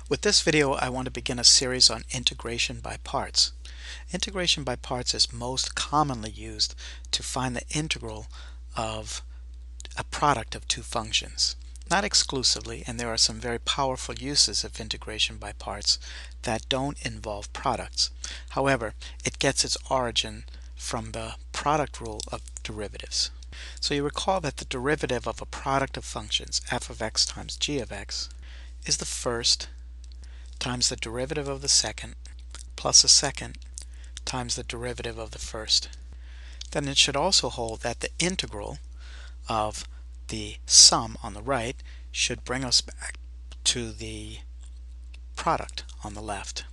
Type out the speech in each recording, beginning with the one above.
With this video, I want to begin a series on integration by parts. Integration by parts is most commonly used to find the integral of a product of two functions. Not exclusively, and there are some very powerful uses of integration by parts that don't involve products. However, it gets its origin from the product rule of derivatives. So you recall that the derivative of a product of functions, f of x times g of x, is the first times the derivative of the second plus the second times the derivative of the first. Then it should also hold that the integral of the sum on the right should bring us back to the product on the left.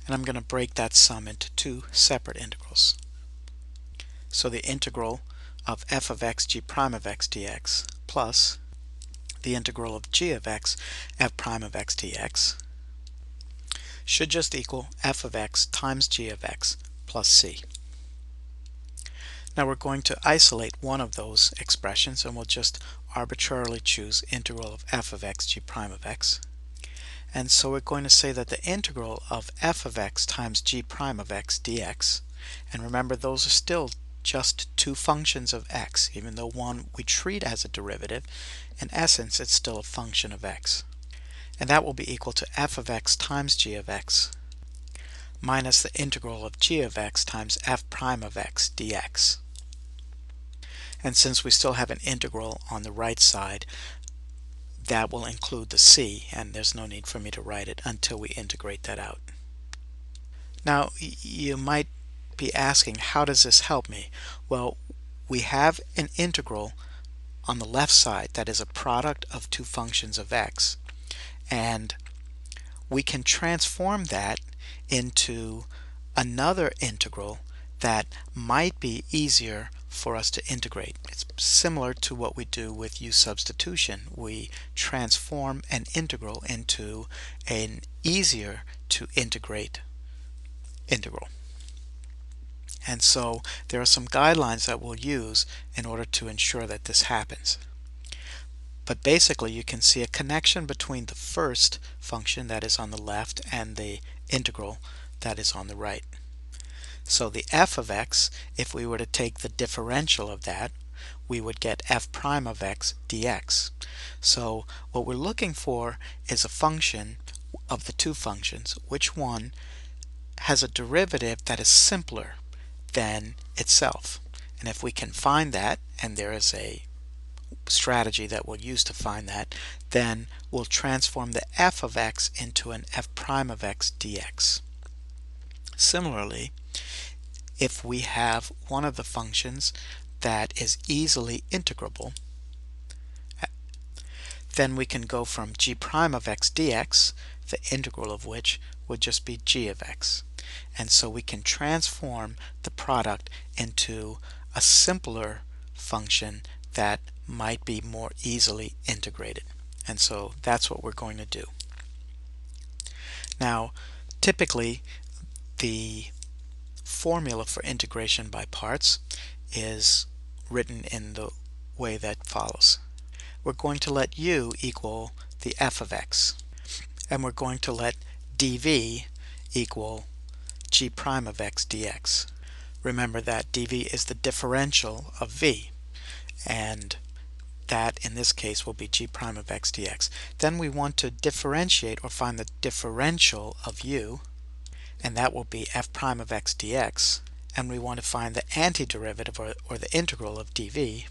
And I'm going to break that sum into two separate integrals. So the integral of f of x g prime of x dx plus the integral of g of x f prime of x dx should just equal f of x times g of x plus c. Now we're going to isolate one of those expressions, and we'll just arbitrarily choose integral of f of x g prime of x. And so we're going to say that the integral of f of x times g prime of x dx, and remember those are still just two functions of x, even though one we treat as a derivative, in essence it's still a function of x. And that will be equal to f of x times g of x minus the integral of g of x times f prime of x dx. And since we still have an integral on the right side, that will include the c, and there's no need for me to write it until we integrate that out. Now you might be asking, how does this help me? Well, we have an integral on the left side that is a product of two functions of x, and we can transform that into another integral that might be easier for us to integrate. It's similar to what we do with u substitution. We transform an integral into an easier to integrate integral. And so there are some guidelines that we'll use in order to ensure that this happens. But basically you can see a connection between the first function that is on the left and the integral that is on the right. So the f of x, if we were to take the differential of that, we would get f prime of x dx. So what we're looking for is a function of the two functions, which one has a derivative that is simpler than itself. And if we can find that, and there is a strategy that we'll use to find that, then we'll transform the f of x into an f prime of x dx. Similarly, if we have one of the functions that is easily integrable, then we can go from g prime of x dx, the integral of which would just be g of x. And so we can transform the product into a simpler function that might be more easily integrated. And so that's what we're going to do. Now, typically the formula for integration by parts is written in the way that follows. We're going to let u equal the f of x, and we're going to let dv equal g prime of x dx. Remember that dv is the differential of v, and that in this case will be g prime of x dx. Then we want to differentiate or find the differential of u, and that will be f prime of x dx. And we want to find the antiderivative or the integral of dv,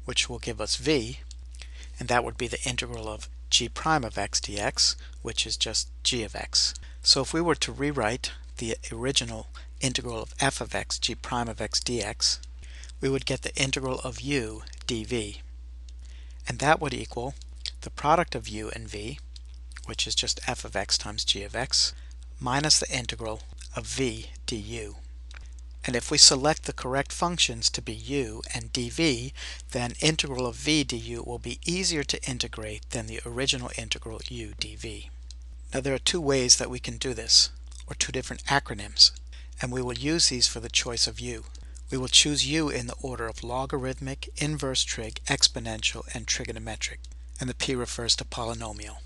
which will give us v, and that would be the integral of g prime of x dx, which is just g of x. So if we were to rewrite the original integral of f of x g prime of x dx, we would get the integral of u dv. And that would equal the product of u and v, which is just f of x times g of x, minus the integral of v du. And if we select the correct functions to be u and dv, then integral of v du will be easier to integrate than the original integral u dv. Now there are two ways that we can do this, or two different acronyms, and we will use these for the choice of u. We will choose u in the order of logarithmic, inverse trig, exponential, and trigonometric, and the p refers to polynomial.